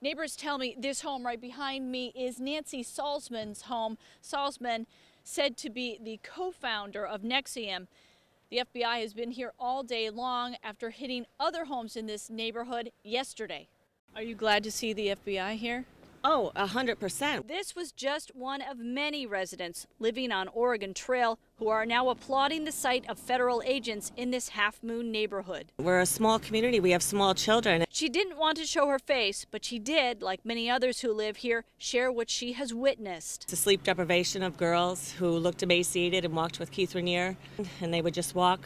Neighbors tell me this home right behind me is Nancy Salzman's home. Salzman, said to be the co-founder of NXIVM. The FBI has been here all day long after hitting other homes in this neighborhood yesterday. Are you glad to see the FBI here? Oh, 100%. This was just one of many residents living on Oregon Trail who are now applauding the sight of federal agents in this Half Moon neighborhood. We're a small community. We have small children. She didn't want to show her face, but she did, like many others who live here, share what she has witnessed. The sleep deprivation of girls who looked emaciated and walked with Keith Rainier, and they would just walk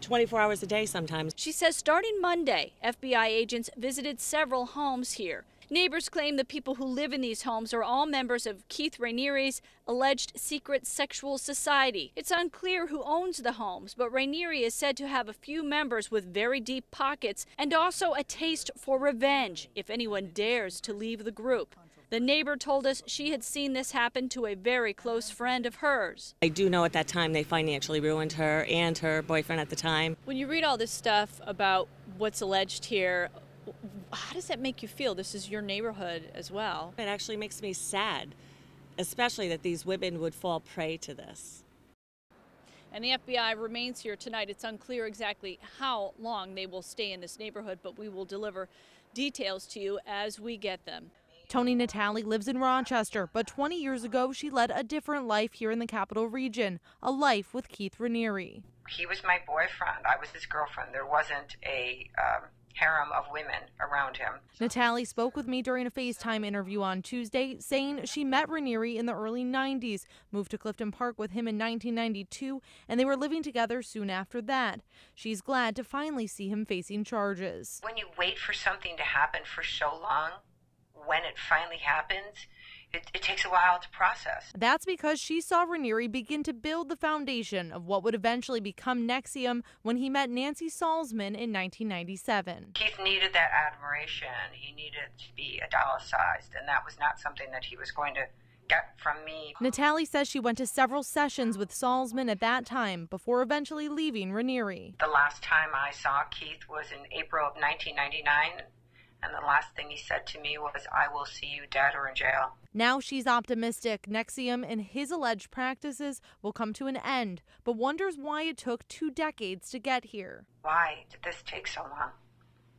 24 hours a day sometimes. She says starting Monday, FBI agents visited several homes here. Neighbors claim the people who live in these homes are all members of Keith Rainieri's alleged secret sexual society. It's unclear who owns the homes, but Rainieri is said to have a few members with very deep pockets and also a taste for revenge if anyone dares to leave the group. The neighbor told us she had seen this happen to a very close friend of hers. I do know at that time they financially ruined her and her boyfriend at the time. When you read all this stuff about what's alleged here, how does that make you feel? This is your neighborhood as well. It actually makes me sad, especially that these women would fall prey to this. And the FBI remains here tonight. It's unclear exactly how long they will stay in this neighborhood, but we will deliver details to you as we get them. Tony Natale lives in Rochester, but 20 years ago she led a different life here in the Capital Region, a life with Keith Rainieri. He was my boyfriend. I was his girlfriend. There wasn't a harem of women around him. Natale spoke with me during a FaceTime interview on Tuesday, saying she met Rainieri in the early 90s, moved to Clifton Park with him in 1992, and they were living together soon after that. She's glad to finally see him facing charges. When you wait for something to happen for so long, when it finally happens, it takes a while to process. That's because she saw Rainieri begin to build the foundation of what would eventually become NXIVM when he met Nancy Salzman in 1997. Keith needed that admiration. He needed to be idolatized, and that was not something that he was going to get from me. Natale says she went to several sessions with Salzman at that time before eventually leaving Rainieri. The last time I saw Keith was in April of 1999. And the last thing he said to me was, "I will see you dead or in jail." Now she's optimistic NXIVM and his alleged practices will come to an end, but wonders why it took 2 decades to get here. Why did this take so long?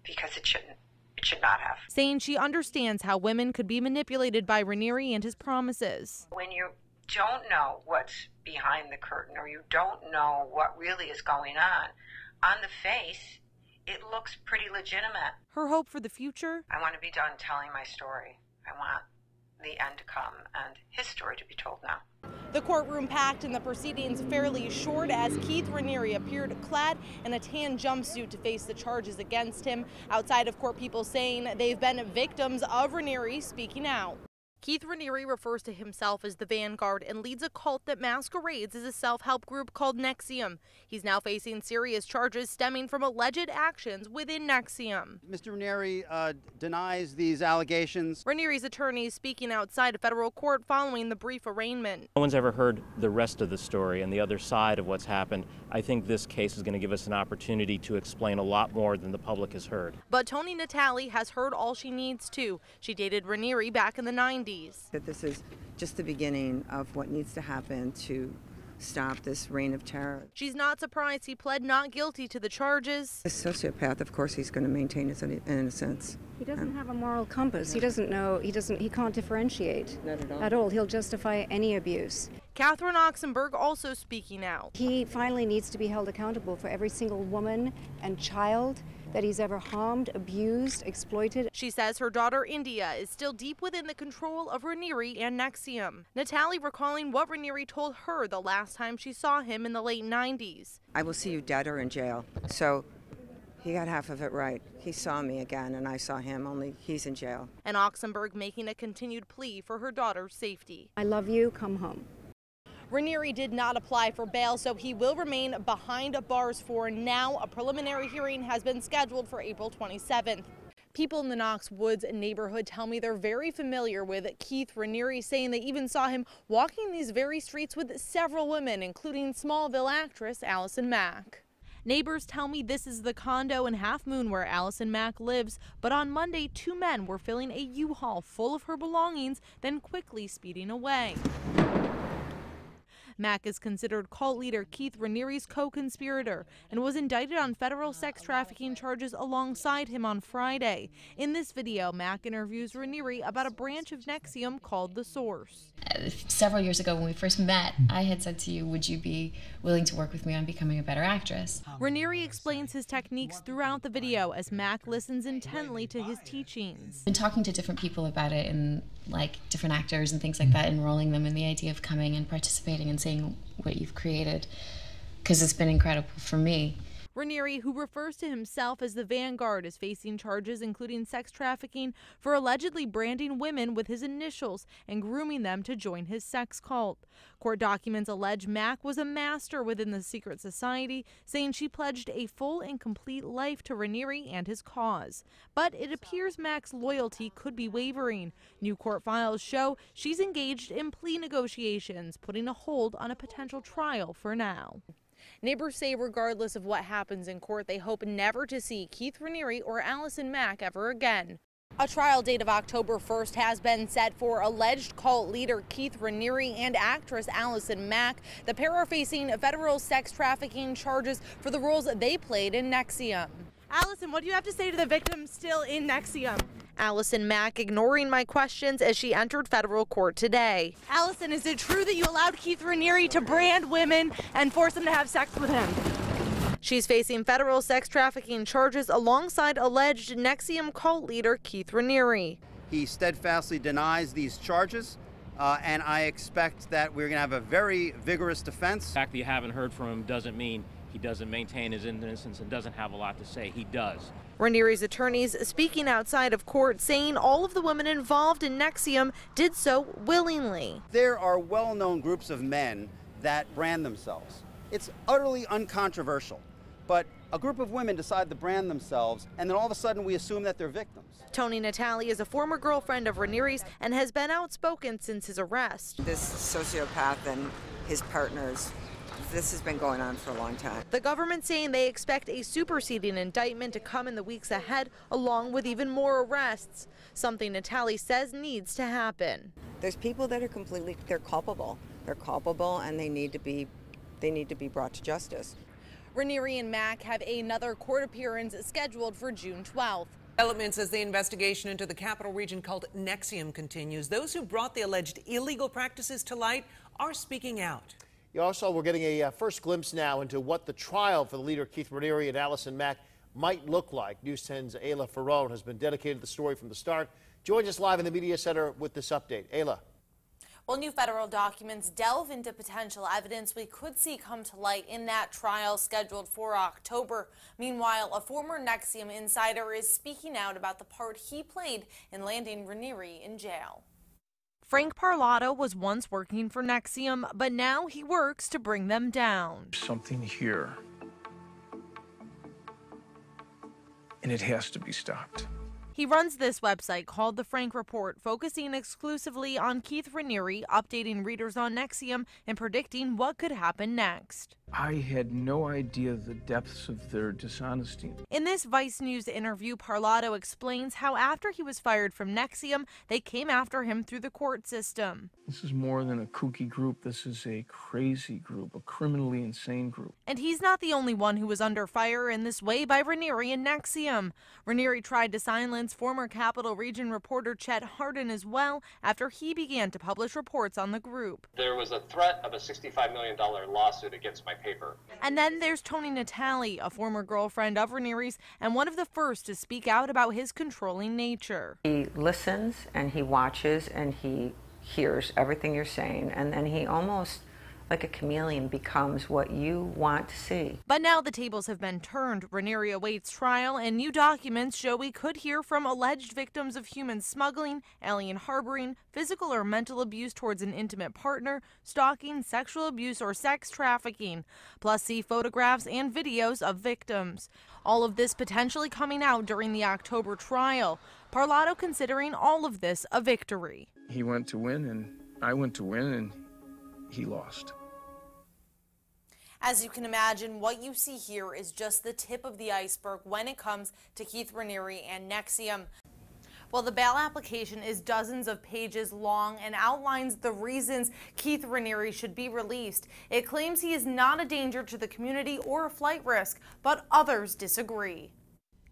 Because it shouldn't. It should not have. Saying she understands how women could be manipulated by Rainieri and his promises. When you don't know what's behind the curtain, or you don't know what really is going on the face, it looks pretty legitimate. Her hope for the future? I want to be done telling my story. I want the end to come and his story to be told now. The courtroom packed and the proceedings fairly short as Keith Rainieri appeared clad in a tan jumpsuit to face the charges against him. Outside of court, people saying they've been victims of Rainieri speaking out. Keith Rainieri refers to himself as the Vanguard and leads a cult that masquerades as a self-help group called NXIVM. He's now facing serious charges stemming from alleged actions within NXIVM. Mr. Rainieri denies these allegations. Rainieri's attorney is speaking outside a federal court following the brief arraignment. No one's ever heard the rest of the story and the other side of what's happened. I think this case is going to give us an opportunity to explain a lot more than the public has heard. But Tony Natale has heard all she needs to. She dated Rainieri back in the 90s. That this is just the beginning of what needs to happen to stop this reign of terror. She's not surprised he pled not guilty to the charges. A sociopath, of course, he's going to maintain his innocence. He doesn't have a moral compass. He doesn't know, he can't differentiate. Not at all. At all. He'll justify any abuse. Catherine Oxenberg also speaking out. He finally needs to be held accountable for every single woman and child that he's ever harmed, abused, exploited. She says her daughter India is still deep within the control of Rainieri and NXIVM. Natale recalling what Rainieri told her the last time she saw him in the late 90s. I will see you dead or in jail. So he got half of it right. He saw me again and I saw him, only he's in jail. And Oxenberg making a continued plea for her daughter's safety. I love you, come home. Rainieri did not apply for bail, so he will remain behind bars for now. A preliminary hearing has been scheduled for April 27th. People in the Knox Woods neighborhood tell me they're very familiar with Keith Rainieri, saying they even saw him walking these very streets with several women, including Smallville actress Allison Mack. Neighbors tell me this is the condo in Half Moon where Allison Mack lives, but on Monday, 2 men were filling a U-Haul full of her belongings, then quickly speeding away. Mack is considered cult leader Keith Raniere's co-conspirator and was indicted on federal sex trafficking charges alongside him on Friday. In this video, Mack interviews Raniere about a branch of NXIVM called The Source. Several years ago when we first met, I had said to you, would you be willing to work with me on becoming a better actress? Raniere explains his techniques throughout the video as Mack listens intently to his teachings. Been talking to different people about it, and like different actors and things like that, enrolling them in the idea of coming and participating and seeing what you've created, because it's been incredible for me. Raniere, who refers to himself as the Vanguard, is facing charges including sex trafficking for allegedly branding women with his initials and grooming them to join his sex cult. Court documents allege Mack was a master within the secret society, saying she pledged a full and complete life to Raniere and his cause. But it appears Mack's loyalty could be wavering. New court files show she's engaged in plea negotiations, putting a hold on a potential trial for now. Neighbors say regardless of what happens in court, they hope never to see Keith Raniere or Allison Mack ever again. A trial date of October 1st has been set for alleged cult leader Keith Raniere and actress Allison Mack. The pair are facing federal sex trafficking charges for the roles they played in NXIVM. Allison, what do you have to say to the victims still in NXIVM? Allison Mack ignoring my questions as she entered federal court today. Allison, is it true that you allowed Keith Raniere to brand women and force them to have sex with him? She's facing federal sex trafficking charges alongside alleged NXIVM cult leader Keith Raniere. He steadfastly denies these charges, and I expect that we're going to have a very vigorous defense. The fact that you haven't heard from him doesn't mean he doesn't maintain his innocence and doesn't have a lot to say. He does. Raniere's attorneys speaking outside of court, saying all of the women involved in NXIVM did so willingly. There are well-known groups of men that brand themselves. It's utterly uncontroversial, but a group of women decide to brand themselves, and then all of a sudden we assume that they're victims. Toni Natali is a former girlfriend of Raniere's and has been outspoken since his arrest. This sociopath and his partners, this has been going on for a long time. The government saying they expect a superseding indictment to come in the weeks ahead, along with even more arrests, something Natali says needs to happen. There's people that are they're culpable. They're culpable and they need to be brought to justice. Raniere and Mack have another court appearance scheduled for June 12th. Developments as the investigation into the Capital Region called NXIVM continues. Those who brought the alleged illegal practices to light are speaking out. Also, we're getting a first glimpse now into what the trial for the leader Keith Raniere and Allison Mack might look like. News 10's Ayla Ferrone has been dedicated to the story from the start. Joins us live in the media center with this update. Ayla. Well, new federal documents delve into potential evidence we could see come to light in that trial scheduled for October. Meanwhile, a former NXIVM insider is speaking out about the part he played in landing Raniere in jail. Frank Parlato was once working for NXIVM, but now he works to bring them down. Something here, and it has to be stopped. He runs this website called The Frank Report, focusing exclusively on Keith Raniere, updating readers on NXIVM and predicting what could happen next. I had no idea the depths of their dishonesty. In this Vice News interview, Parlato explains how after he was fired from NXIVM, they came after him through the court system. This is more than a kooky group. This is a crazy group, a criminally insane group. And he's not the only one who was under fire in this way by Raniere and NXIVM. Raniere tried to silence former Capital Region reporter Chet Hardin as well after he began to publish reports on the group. There was a threat of a $65 million lawsuit against my paper. And then there's Toni Natali, a former girlfriend of Raniere's and one of the first to speak out about his controlling nature. He listens and he watches and he hears everything you're saying, and then he almost, like a chameleon, becomes what you want to see. But now the tables have been turned. Raniere awaits trial, and new documents show we could hear from alleged victims of human smuggling, alien harboring, physical or mental abuse towards an intimate partner, stalking, sexual abuse, or sex trafficking, plus see photographs and videos of victims. All of this potentially coming out during the October trial. Parlato considering all of this a victory. He went to win, and I went to win, and he lost. As you can imagine, what you see here is just the tip of the iceberg when it comes to Keith Raniere and NXIVM. Well, the bail application is dozens of pages long and outlines the reasons Keith Raniere should be released. It claims he is not a danger to the community or a flight risk, but others disagree.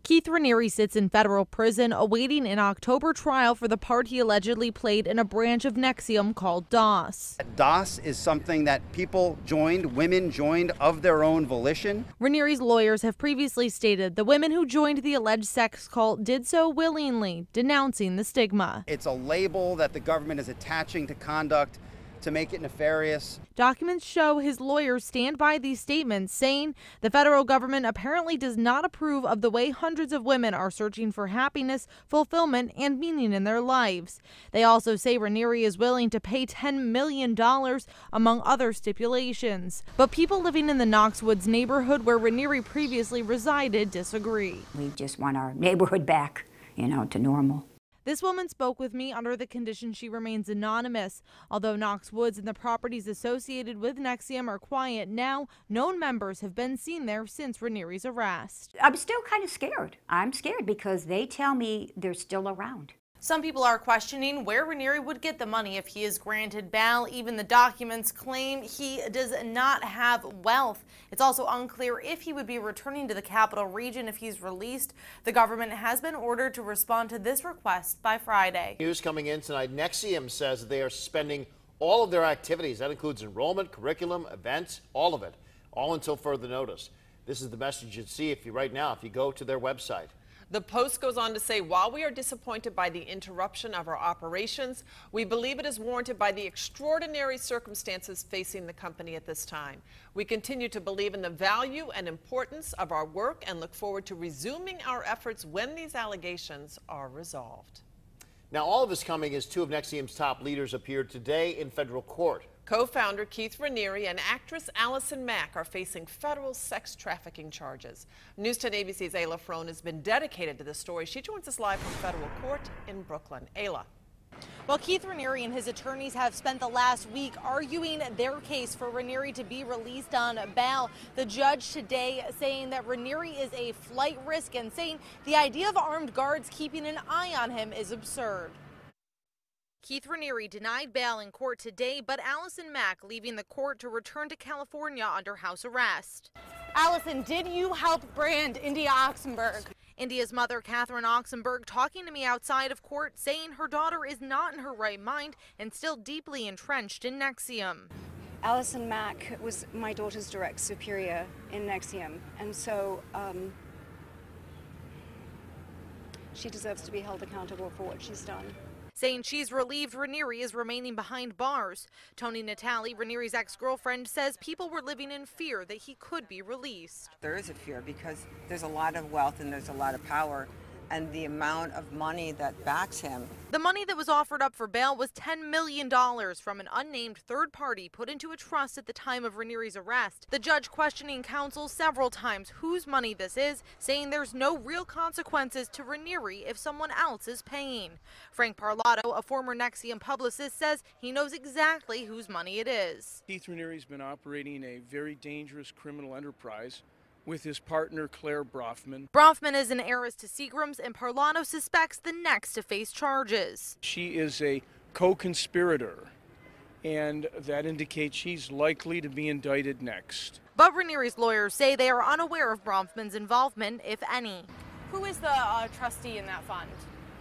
Keith Raniere sits in federal prison awaiting an October trial for the part he allegedly played in a branch of NXIVM called DOS. DOS is something that people joined, women joined of their own volition. Raniere's lawyers have previously stated the women who joined the alleged sex cult did so willingly, denouncing the stigma. It's a label that the government is attaching to conduct to make it nefarious. Documents show his lawyers stand by these statements, saying the federal government apparently does not approve of the way hundreds of women are searching for happiness, fulfillment, and meaning in their lives. They also say Raniere is willing to pay $10 million, among other stipulations. But people living in the Knox Woods neighborhood where Raniere previously resided disagree. We just want our neighborhood back, to normal. This woman spoke with me under the condition she remains anonymous. Although Knox Woods and the properties associated with NXIVM are quiet now, known members have been seen there since Raniere's arrest. I'm still kind of scared. I'm scared because they tell me they're still around. Some people are questioning where Raniere would get the money if he is granted bail. Even the documents claim he does not have wealth. It's also unclear if he would be returning to the capital region if he's released. The government has been ordered to respond to this request by Friday. News coming in tonight. NXIVM says that they are suspending all of their activities. That includes enrollment, curriculum, events, all of it, all until further notice. This is the message you'd see if you go to their website. The Post goes on to say, while we are disappointed by the interruption of our operations, we believe it is warranted by the extraordinary circumstances facing the company at this time. We continue to believe in the value and importance of our work and look forward to resuming our efforts when these allegations are resolved. Now, all of this coming as two of NXIVM's top leaders appeared today in federal court. Co-founder Keith Raniere and actress Allison Mack are facing federal sex trafficking charges. News 10 ABC's Ayla Frone has been dedicated to this story. She joins us live from federal court in Brooklyn. Ayla. Well, Keith Raniere and his attorneys have spent the last week arguing their case for Raniere to be released on bail. The judge today saying that Raniere is a flight risk and saying the idea of armed guards keeping an eye on him is absurd. Keith Raniere denied bail in court today, but Allison Mack leaving the court to return to California under house arrest. Allison, did you help brand India Oxenberg? India's mother, Catherine Oxenberg, talking to me outside of court, saying her daughter is not in her right mind and still deeply entrenched in NXIVM. Allison Mack was my daughter's direct superior in NXIVM, and so she deserves to be held accountable for what she's done. Saying she's relieved Raniere is remaining behind bars. Tony Natale, Raniere's ex-girlfriend, says people were living in fear that he could be released. There is a fear because there's a lot of wealth and there's a lot of power, and the amount of money that backs him. The money that was offered up for bail was $10 million from an unnamed third party put into a trust at the time of Raniere's arrest. The judge questioning counsel several times whose money this is, saying there's no real consequences to Raniere if someone else is paying. Frank Parlato, a former NXIVM publicist, says he knows exactly whose money it is. Keith Raniere's been operating a very dangerous criminal enterprise with his partner, Claire Brofman. Brofman is an heiress to Seagrams, and Parlato suspects the next to face charges. She is a co-conspirator, and that indicates she's likely to be indicted next. But Raniere's lawyers say they are unaware of Brofman's involvement, if any. Who is the trustee in that fund?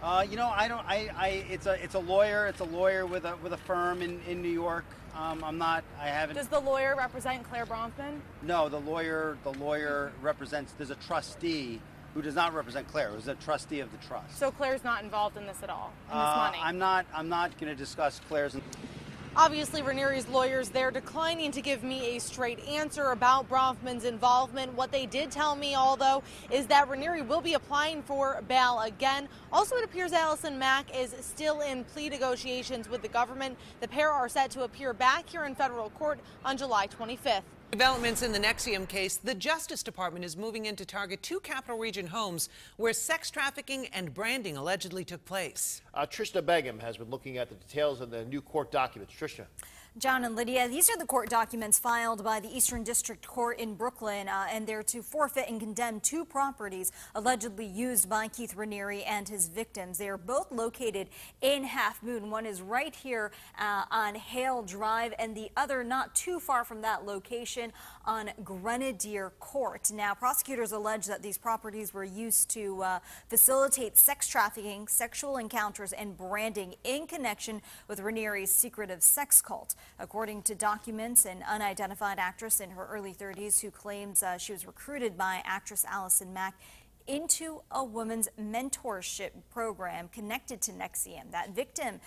It's a lawyer. It's a lawyer with a firm in New York. I haven't. Does the lawyer represent Claire Brofman? No, the lawyer represents, there's a trustee who does not represent Claire, who's a trustee of the trust. So Claire's not involved in this at all, in this money? I'm not going to discuss Claire's. Obviously, Raniere's lawyers, they're declining to give me a straight answer about Brofman's involvement. What they did tell me, although, is that Raniere will be applying for bail again. Also, it appears Allison Mack is still in plea negotiations with the government. The pair are set to appear back here in federal court on July 25th. Developments in the NXIVM case. The Justice Department is moving in to target two Capital Region homes where sex trafficking and branding allegedly took place. Trishna Begum has been looking at the details of the new court documents. Trishna. John and Lydia, these are the court documents filed by the Eastern District Court in Brooklyn, and they're to forfeit and condemn 2 properties allegedly used by Keith Raniere and his victims. They are both located in Half Moon. One is right here on Hale Drive, and the other not too far from that location on Grenadier Court. Now, prosecutors allege that these properties were used to facilitate sex trafficking, sexual encounters, and branding in connection with Raniere's secretive sex cult. According to documents, an unidentified actress in her early 30s who claims she was recruited by actress Allison Mack into a women's mentorship program connected to NXIVM. That victim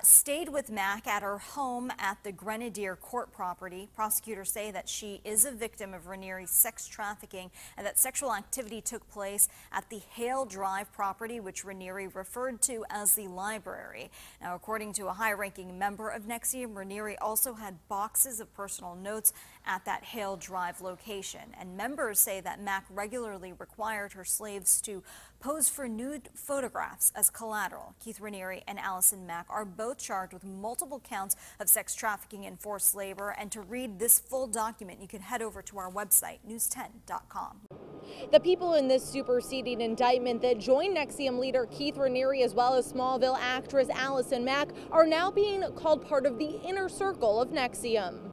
stayed with Mack at her home at the Grenadier Court property. Prosecutors say that she is a victim of Raniere's sex trafficking and that sexual activity took place at the Hale Drive property, which Raniere referred to as the library. Now, according to a high-ranking member of NXIVM, Raniere also had boxes of personal notes at that Hale Drive location. And members say that Mack regularly required her slaves to pose for nude photographs as collateral. Keith Raniere and Allison Mack are both charged with multiple counts of sex trafficking and forced labor. And to read this full document, you can head over to our website, news10.com. The people in this superseding indictment that joined NXIVM leader Keith Raniere as well as Smallville actress Allison Mack are now being called part of the inner circle of NXIVM.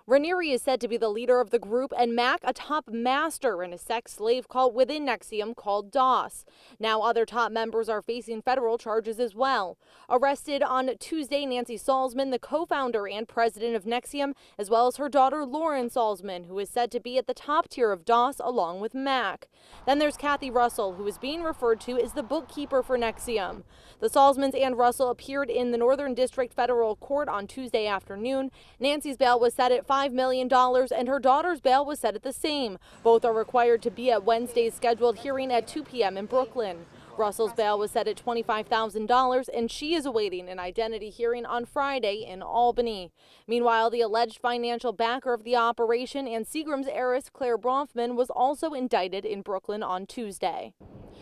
Raniere is said to be the leader of the group, and Mack a top master in a sex slave cult within NXIVM called DOS. Now other top members are facing federal charges as well. Arrested on Tuesday, Nancy Salzman, the co-founder and president of NXIVM, as well as her daughter Lauren Salzman, who is said to be at the top tier of DOS along with Mack. Then there's Kathy Russell, who is being referred to as the bookkeeper for NXIVM. The Salzmans and Russell appeared in the Northern District Federal Court on Tuesday afternoon. Nancy's bail was set at $5 million, and her daughter's bail was set at the same. Both are required to be at Wednesday's scheduled hearing at 2 p.m. in Brooklyn. Russell's bail was set at $25,000, and she is awaiting an identity hearing on Friday in Albany. Meanwhile, the alleged financial backer of the operation and Seagram's heiress Claire Bronfman was also indicted in Brooklyn on Tuesday.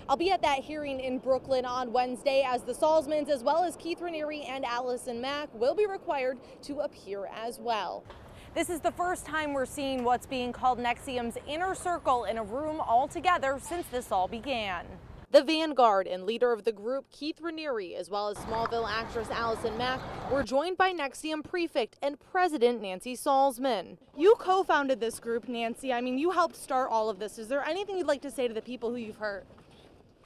I'll be at that hearing in Brooklyn on Wednesday as the Salzmans, as well as Keith Raniere and Allison Mack, will be required to appear as well. This is the first time we're seeing what's being called NXIVM's inner circle in a room all together since this all began. The vanguard and leader of the group, Keith Raniere, as well as Smallville actress Allison Mack, were joined by NXIVM prefect and president Nancy Salzman. You co-founded this group, Nancy. I mean, you helped start all of this. Is there anything you'd like to say to the people who you've hurt?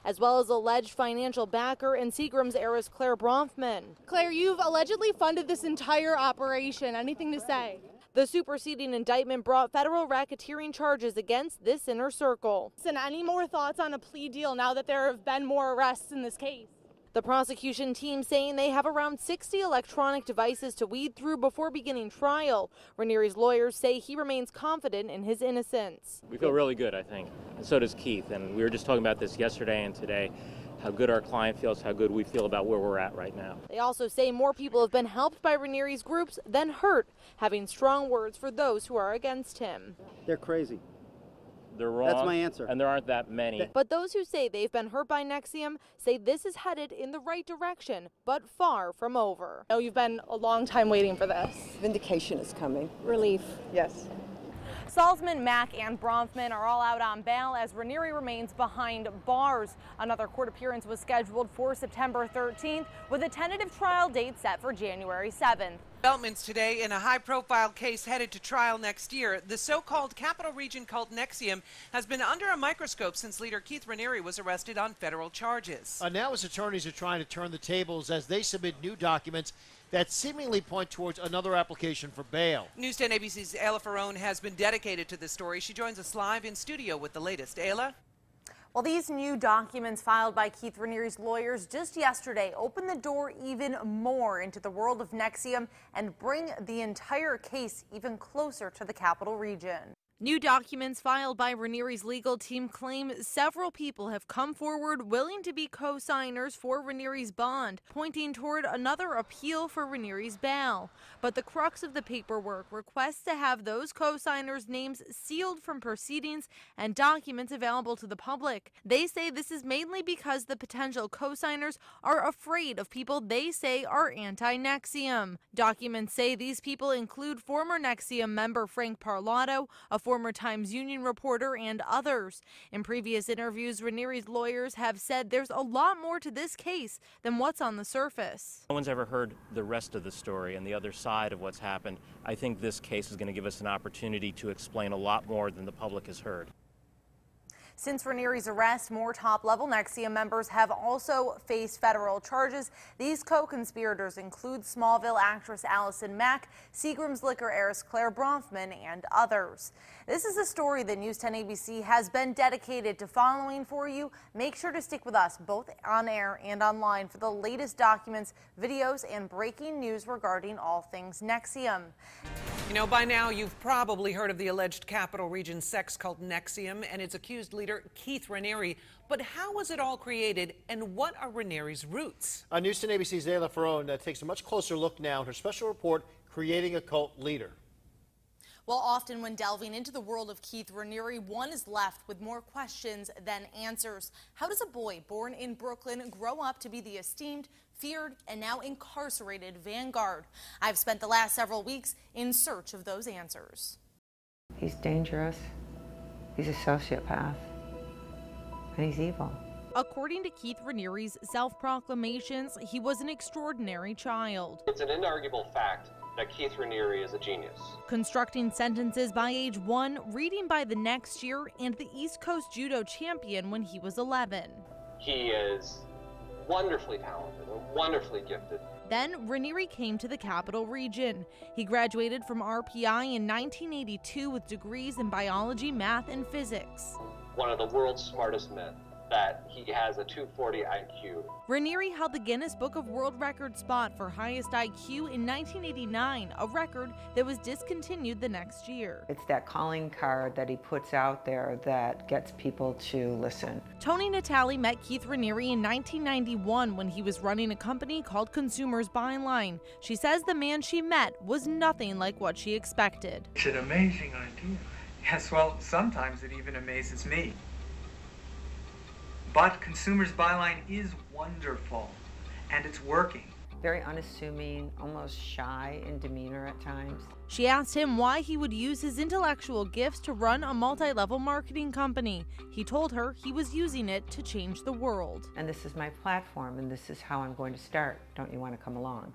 As well as alleged financial backer and Seagram's heiress Claire Bronfman. Claire, you've allegedly funded this entire operation. Anything to say? The superseding indictment brought federal racketeering charges against this inner circle. And any more thoughts on a plea deal now that there have been more arrests in this case? The prosecution team saying they have around 60 electronic devices to weed through before beginning trial. Raniere's lawyers say he remains confident in his innocence. We feel really good, I think, and so does Keith. And we were just talking about this yesterday and today, how good our client feels, how good we feel about where we're at right now. They also say more people have been helped by Raniere's groups than hurt, having strong words for those who are against him. They're crazy. They're wrong. That's my answer. And there aren't that many. But those who say they've been hurt by NXIVM say this is headed in the right direction, but far from over. Oh, you've been a long time waiting for this. Vindication is coming. Relief. Yes. Salzman, Mack, and Bronfman are all out on bail as Raniere remains behind bars. Another court appearance was scheduled for September 13th, with a tentative trial date set for January 7th. Developments today in a high-profile case headed to trial next year. The so-called Capital Region cult NXIVM has been under a microscope since leader Keith Raniere was arrested on federal charges. Now his attorneys are trying to turn the tables as they submit new documents that seemingly point towards another application for bail. News 10 ABC's Ayla Ferrone has been dedicated to this story. She joins us live in studio with the latest. Ayla? Well, these new documents filed by Keith Raniere's lawyers just yesterday open the door even more into the world of NXIVM and bring the entire case even closer to the Capital Region. New documents filed by Ranieri's legal team claim several people have come forward willing to be co-signers for Ranieri's bond, pointing toward another appeal for Ranieri's bail. But the crux of the paperwork requests to have those co-signers' names sealed from proceedings and documents available to the public. They say this is mainly because the potential co-signers are afraid of people they say are anti-NXIVM. Documents say these people include former NXIVM member Frank Parlato, a former Times Union reporter, and others. In previous interviews, Ranieri's lawyers have said there's a lot more to this case than what's on the surface. No one's ever heard the rest of the story and the other side of what's happened. I think this case is going to give us an opportunity to explain a lot more than the public has heard. Since Ranieri's arrest, more top-level NXIVM members have also faced federal charges. These co-conspirators include Smallville actress Allison Mack, Seagram's liquor heiress Claire Bronfman, and others. This is a story that News 10 ABC has been dedicated to following for you. Make sure to stick with us both on air and online for the latest documents, videos, and breaking news regarding all things NXIVM. You know, by now you've probably heard of the alleged Capital Region sex cult NXIVM and its accused leader Keith Raniere. But how was it all created, and what are Raniere's roots? News 10 ABC's Ayla Ferron takes a much closer look now in her special report, Creating a Cult Leader. Well, often when delving into the world of Keith Raniere, one is left with more questions than answers. How does a boy born in Brooklyn grow up to be the esteemed, feared, and now incarcerated vanguard? I've spent the last several weeks in search of those answers. He's dangerous. He's a sociopath. And he's evil. According to Keith Raniere's self-proclamations, he was an extraordinary child. It's an inarguable fact that Keith Raniere is a genius. Constructing sentences by age 1, reading by the next year, and the East Coast judo champion when he was 11. He is wonderfully talented and wonderfully gifted. Then Raniere came to the Capital Region. He graduated from RPI in 1982 with degrees in biology, math, and physics. One of the world's smartest men. That he has a 240 IQ. Raniere held the Guinness Book of World Record spot for highest IQ in 1989, a record that was discontinued the next year. It's that calling card that he puts out there that gets people to listen. Tony Natale met Keith Raniere in 1991 when he was running a company called Consumers Byline. She says the man she met was nothing like what she expected. It's an amazing idea. Yes, well, sometimes it even amazes me. But Consumers Byline is wonderful, and it's working. Very unassuming, almost shy in demeanor at times. She asked him why he would use his intellectual gifts to run a multi-level marketing company. He told her he was using it to change the world. And this is my platform, and this is how I'm going to start. Don't you want to come along?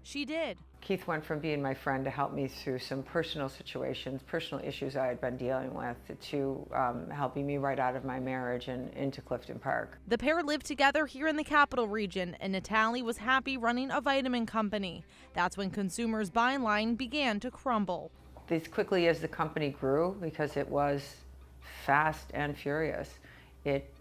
She did. Keith went from being my friend to help me through some personal situations, personal issues I had been dealing with, to helping me right out of my marriage and into Clifton Park. The pair lived together here in the Capital Region, and Natale was happy running a vitamin company. That's when Consumers Byline began to crumble. As quickly as the company grew, because it was fast and furious, it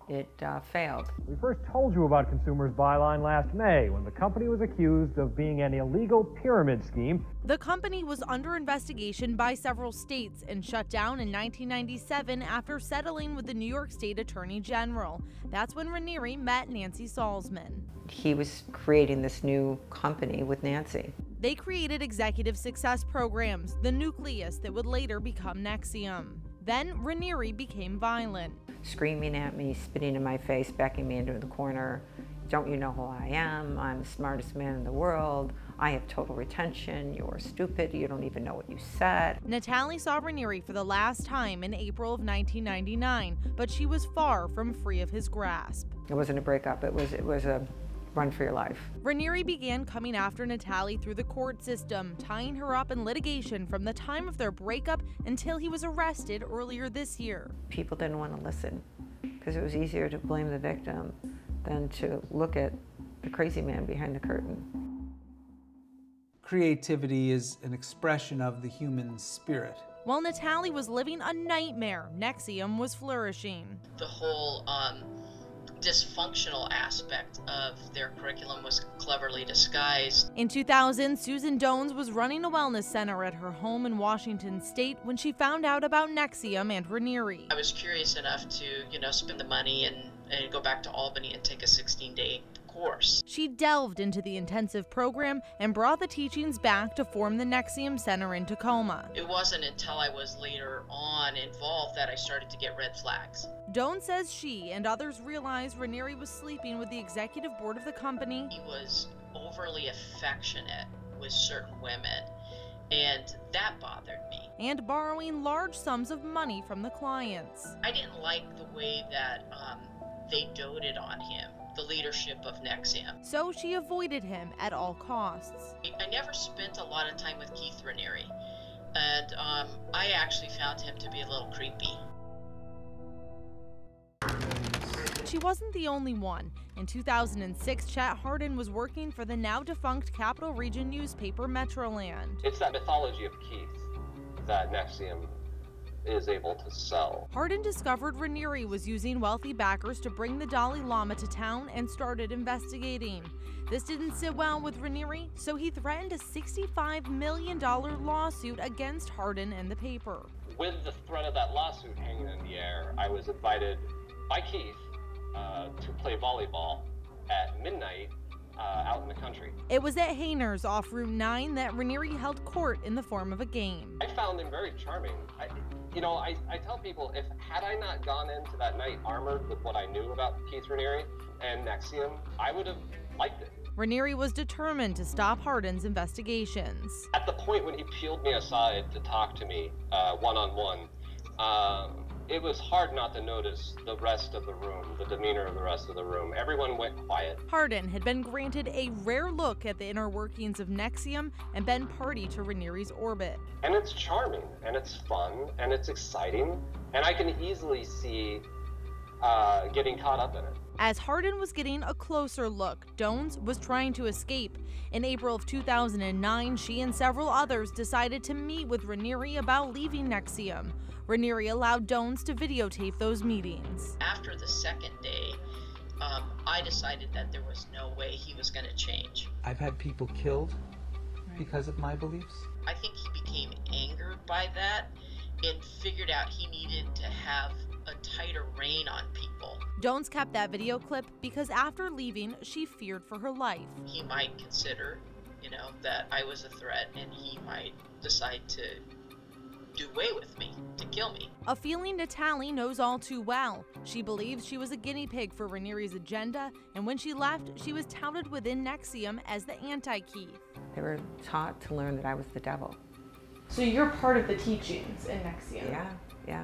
failed. We first told you about Consumers Byline last May when the company was accused of being an illegal pyramid scheme. The company was under investigation by several states and shut down in 1997 after settling with the New York State Attorney General. That's when Raniere met Nancy Salzman. He was creating this new company with Nancy. They created executive success programs, the nucleus that would later become NXIVM. Then Raniere became violent. Screaming at me, spitting in my face, backing me into the corner. Don't you know who I am? I'm the smartest man in the world. I have total retention. You're stupid. You don't even know what you said. Natale saw Raniere for the last time in April of 1999, but she was far from free of his grasp. It wasn't a breakup. It was a run for your life. Raniere began coming after Natale through the court system, tying her up in litigation from the time of their breakup until he was arrested earlier this year. People didn't want to listen because it was easier to blame the victim than to look at the crazy man behind the curtain. Creativity is an expression of the human spirit. While Natale was living a nightmare, NXIVM was flourishing. The whole dysfunctional aspect of their curriculum was cleverly disguised. In 2000, Susan Dones was running a wellness center at her home in Washington State when she found out about NXIVM and Raniere. I was curious enough to, spend the money and go back to Albany and take a 16-day course. She delved into the intensive program and brought the teachings back to form the NXIVM Center in Tacoma. It wasn't until I was later on involved that I started to get red flags. Doan says she and others realized Raniere was sleeping with the executive board of the company. He was overly affectionate with certain women, and that bothered me. And borrowing large sums of money from the clients. I didn't like the way that they doted on him, the leadership of NXIVM. So she avoided him at all costs. I never spent a lot of time with Keith Raniere, and I actually found him to be a little creepy. She wasn't the only one. In 2006, Chet Hardin was working for the now-defunct Capital Region newspaper Metroland. It's that mythology of Keith that NXIVM is able to sell. Hardin discovered Raniere was using wealthy backers to bring the Dalai Lama to town and started investigating. This didn't sit well with Raniere, so he threatened a $65 million lawsuit against Hardin and the paper. With the threat of that lawsuit hanging in the air, I was invited by Keith to play volleyball at midnight out in the country. It was at Hayner's off Route 9 that Raniere held court in the form of a game. I found him very charming. I tell people, had I not gone into that night armored with what I knew about Keith Raniere and NXIVM, I would have liked it. Raniere was determined to stop Hardin's investigations. At the point when he peeled me aside to talk to me one-on-one, it was hard not to notice the rest of the room, the demeanor of the rest of the room. Everyone went quiet. Hardin had been granted a rare look at the inner workings of NXIVM and been party to Raniere's orbit. And it's charming, and it's fun, and it's exciting, and I can easily see getting caught up in it. As Hardin was getting a closer look, Dones was trying to escape. In April of 2009, she and several others decided to meet with Raniere about leaving NXIVM. Raniere allowed Dones to videotape those meetings. After the second day, I decided that there was no way he was going to change. I've had people killed because of my beliefs. I think he became angered by that and figured out he needed to have a tighter rein on people. Dones kept that video clip because after leaving, she feared for her life. He might consider, that I was a threat, and he might decide to do away with me, to kill me. A feeling Natalie knows all too well. She believes she was a guinea pig for Raniere's agenda, and when she left, she was touted within NXIVM as the anti-Keith. They were taught to learn that I was the devil. So you're part of the teachings in NXIVM? Yeah,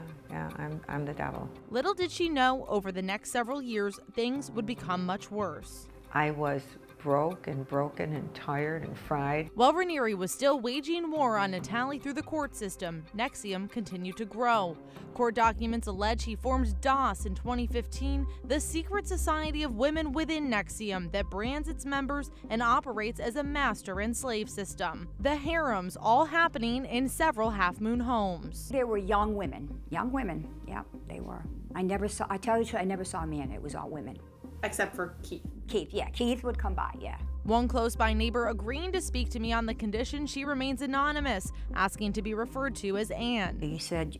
I'm the devil. Little did she know, over the next several years, things would become much worse. I was broke and broken and tired and fried. While Raniere was still waging war on Natalie through the court system, NXIVM continued to grow. Court documents allege he formed DOS in 2015, the secret society of women within NXIVM that brands its members and operates as a master and slave system. The harems all happening in several Half Moon homes. There were young women, yeah, they were. I never saw a man, it was all women. Except for Keith. Keith would come by, yeah. One close-by neighbor agreeing to speak to me on the condition she remains anonymous, asking to be referred to as Ann. He said,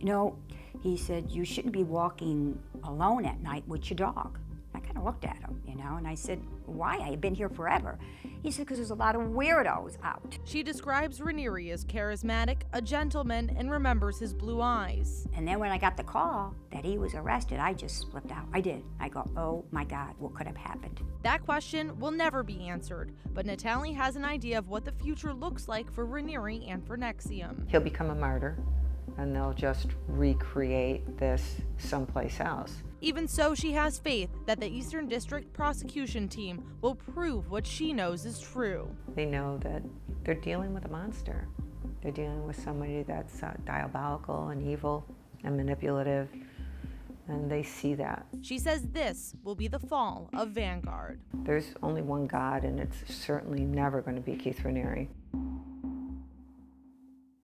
you shouldn't be walking alone at night with your dog. I kind of looked at him, and I said, why? I've been here forever. He said, because there's a lot of weirdos out. She describes Raniere as charismatic, a gentleman, and remembers his blue eyes. And then when I got the call that he was arrested, I just flipped out. I did. I go, oh my God, what could have happened? That question will never be answered, but Natalie has an idea of what the future looks like for Raniere and for NXIVM. He'll become a martyr, and they'll just recreate this someplace else. Even so, she has faith that the Eastern District prosecution team will prove what she knows is true. They know that they're dealing with a monster. They're dealing with somebody that's diabolical and evil and manipulative, and they see that. She says this will be the fall of Vanguard. There's only one God, and it's certainly never going to be Keith Raniere.